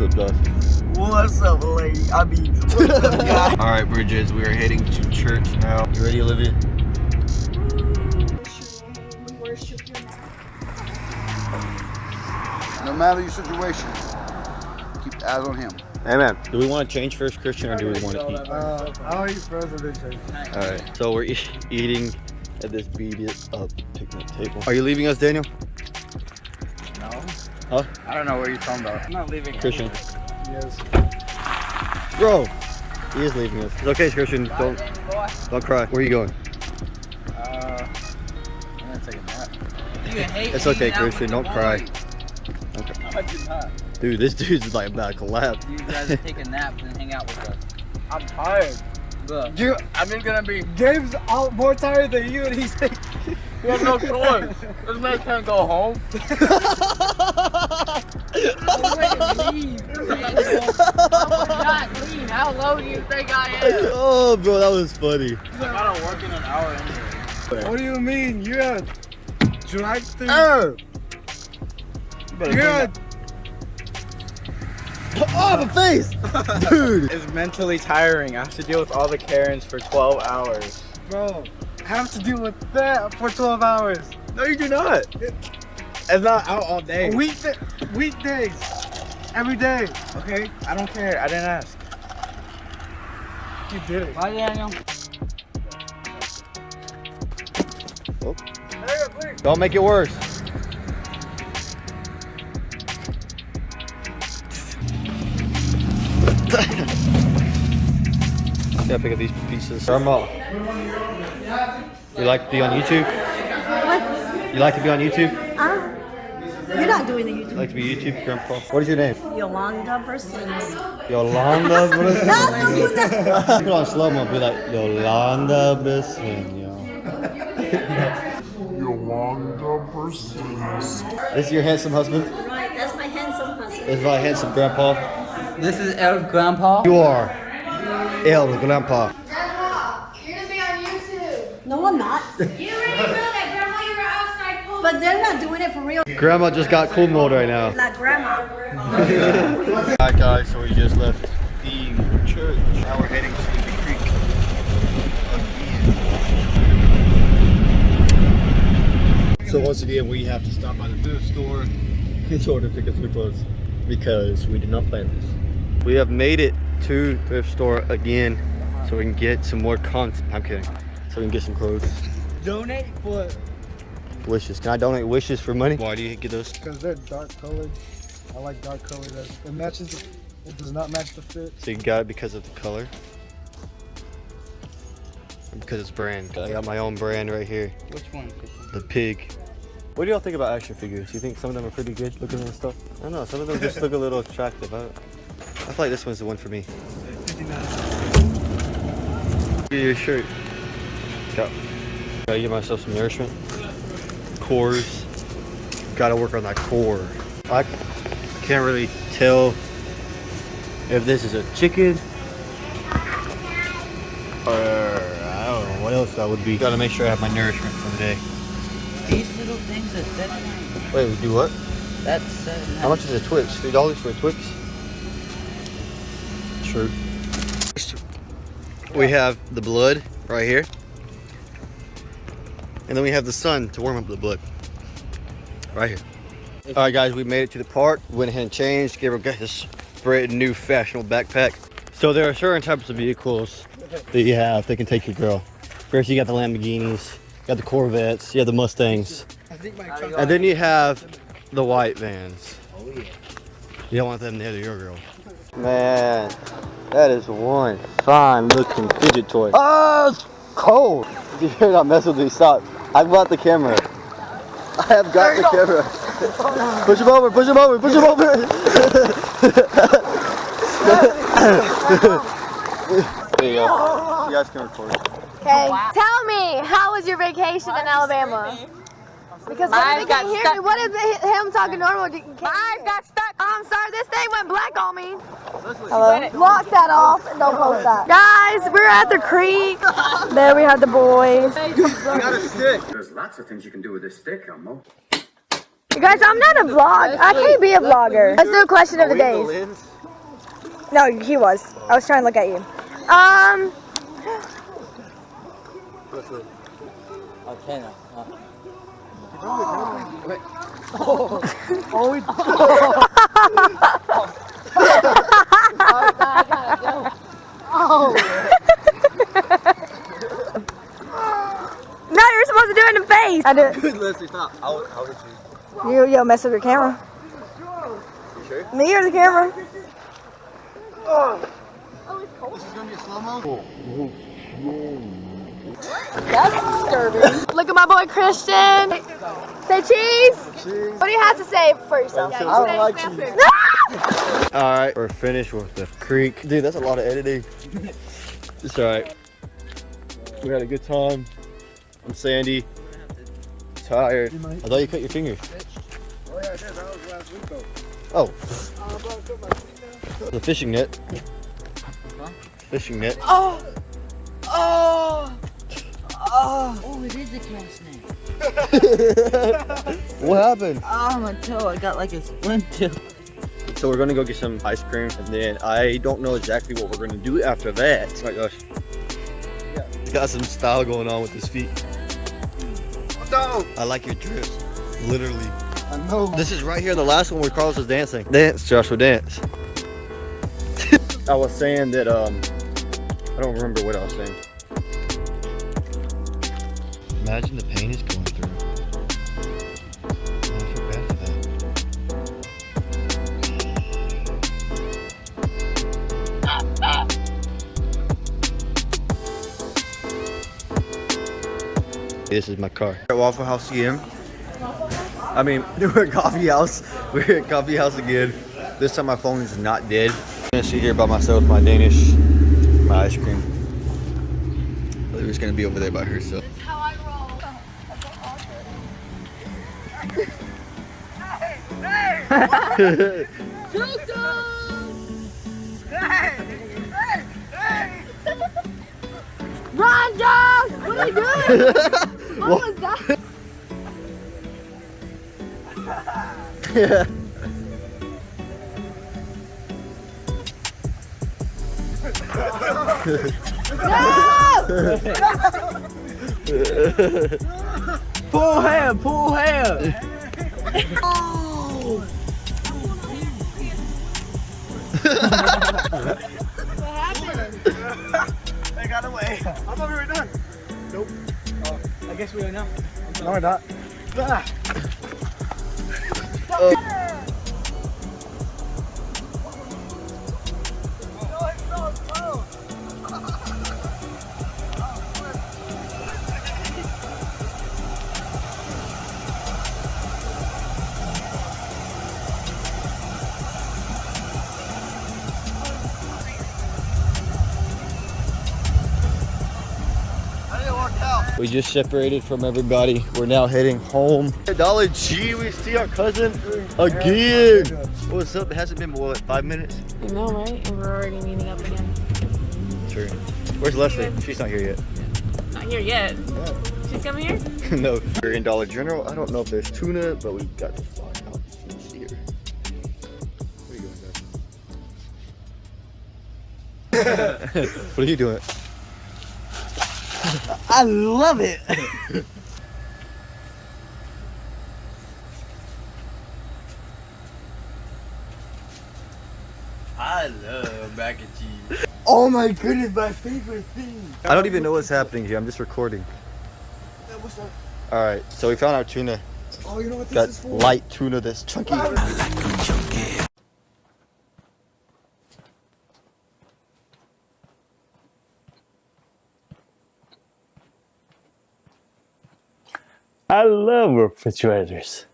up, guys? What's up, lady? I mean, what's up, guy? All right, Bridges, we are heading to church now. You ready, Olivia? No matter your situation, keep eyes on him. Amen. Do we want to change first, Christian, or do we want to eat? I'll eat frozen then. All right, so we're eating at this beat it up picnic table. Are you leaving us, Daniel? No. Huh? I don't know what you're talking about. I'm not leaving. Christian. Yes. Bro, he is leaving us. It's okay, Christian. Don't cry. Where are you going? I'm gonna take a nap. You hate It's okay, Christian. Don't cry. Okay. I do not. Dude, this dude's like about to collapse. You guys take a nap and hang out with us. I'm tired. Look, I'm just gonna be. Gabe's more tired than you, and he's like, We have no choice. This man can't go home. I'm not clean. How low do you think I am? Oh, bro, that was funny. I gotta work in an hour anyway. what do you mean? You're a drive-through. You're a... Oh, my face! Dude! It's mentally tiring. I have to deal with all the Karens for 12 hours. Bro, I have to deal with that for 12 hours. No, you do not. It's not out all day. Weekdays. Every day. Okay, I don't care. I didn't ask. You did it. Bye, Daniel. Oh. Don't make it worse. Gotta pick up these pieces. Grandma, you like to be on YouTube? What? You like to be on YouTube? You're not doing the YouTube. You like to be YouTube, Grandpa? What is your name? Yolanda Bersins. Yolanda Bersins. No, do that. Put it on slow-mo, be like, Yolanda Bersins. Yolanda Bersins. This is your handsome husband? Right, that's my handsome husband. This is my handsome grandpa. This is El Grandpa. You are El Grandpa. Grandma, you're gonna be on YouTube. No, I'm not. You already know that, Grandma. You were outside posting. But they're not doing it for real. Grandma just got cool mode right now. Like grandma. Alright guys, so we just left the church. Now we're heading to the creek again. So once again, we have to stop by the thrift store in order to pick up some clothes because we did not plan this. We have made it to the thrift store again so we can get some more content. I'm kidding. So we can get some clothes. Donate for... Wishes. Can I donate wishes for money? Why do you get those? Because they're dark colored. I like dark colored. It matches. It does not match the fit. So you got it because of the color? Or because it's brand? I got my own brand right here. Which one? The pig. What do y'all think about action figures? You think some of them are pretty good looking and stuff? I don't know. Some of them just look a little attractive. I feel like this one's the one for me. Get your shirt. Gotta give myself some nourishment. Cores. Gotta work on that core. I can't really tell if this is a chicken or I don't know what else that would be. Gotta make sure I have my nourishment for the day. These little things are $7.99. Wait, we do what? That's $7.99. How much is a Twix? $3 for a Twix? True. We have the blood right here. And then we have the sun to warm up the blood. Right here. Alright guys, we made it to the park. Went ahead and changed. Gave her this brand new fashionable backpack. So there are certain types of vehicles that you have that can take your girl. First you got the Lamborghinis, you got the Corvettes, you have the Mustangs. And then you have the white vans. You don't want them near your girl. Man, that is one fine looking fidget toy. Oh, it's cold. If you're not messing with these socks, I've got the camera. I have got the camera. Push him over, push him over, push him over. There you go. You guys can record. Okay. Wow. Tell me, how was your vacation in Alabama? Because they can't hear me. What is him talking normal? I got stuck. I'm sorry, this thing went black on me. Hello? Lock that off and don't post that. Guys, we're at the creek. There we have the boys. You got a stick. There's lots of things you can do with this stick, Elmo. You guys, I'm not a vlog. I can't be a vlogger. Let's do a question of the day. No, he was. I was trying to look at you. Antenna. No, you're supposed to do it in the face. I do it. Good, Leslie, stop. I'll hit you. You mess with your camera. You sure? Me or the camera? This is gonna be a slow-mo? That's disturbing. Look at my boy Christian. Say cheese. What do you have to say for yourself? I don't like cheese. Alright, we're finished with the creek. Dude, that's a lot of editing. It's alright. We had a good time. I'm Sandy. Tired. I thought you cut your fingers. Oh yeah, I did. That was last week though. Oh. The fishing net. Huh? Fishing net. Oh, it is a cast net. What happened? Oh, my toe. I got like a splint too. So we're gonna go get some ice cream, and then I don't know exactly what we're gonna do after that. Oh my gosh. He's got some style going on with his feet. No! I like your dress. Literally. I know. This is right here, the last one where Carlos is dancing. Dance, Joshua, dance. I was saying that, I don't remember what I was saying. Imagine the pain he's going through. I feel bad for that. This is my car. At Waffle House again. I mean, we're at Coffee House. We're at Coffee House again. This time my phone is not dead. I'm gonna sit here by myself with my Danish, my ice cream. Lily's gonna be over there by herself. That's how I roll. Run, Josh! What are you doing? What was that? Yeah. Pull hair, pull hair. They got away. I thought we were done. Nope. Oh, I guess we are now. No, we're not. Ah. We just separated from everybody. We're now heading home. Dollar G, we see our cousin again. What's up? It hasn't been, what, 5 minutes? I know, right? And we're already meeting up again. True. Where's Leslie? She's not here yet. Not here yet. She's coming here? No. We're in Dollar General. I don't know if there's tuna, but we've got to find out. Let's see here. Where are you going, guys? What are you doing? I love it. I love mac and cheese. Oh my goodness, my favorite thing. I don't even know what's happening here. I'm just recording. What's that? All right, so we found our tuna. Oh, you know what this Got is for? light tuna that's chunky. I love refrigerators.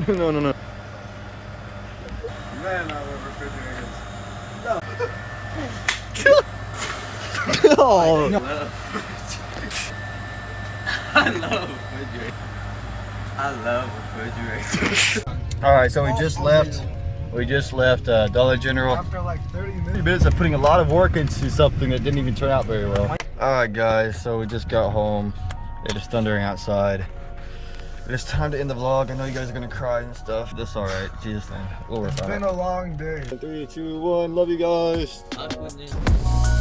No, no, no. Man, I love refrigerators. Oh. I love refrigerators. I love refrigerators. All right, so we just left. We just left Dollar General. After like 30 minutes. 30 minutes of putting a lot of work into something that didn't even turn out very well. All right, guys. So we just got home. It is thundering outside. It's time to end the vlog. I know you guys are gonna cry and stuff. That's all right. Jesus, man. We'll work on it. It's been a long day. 3, 2, 1. Love you guys. I couldn't.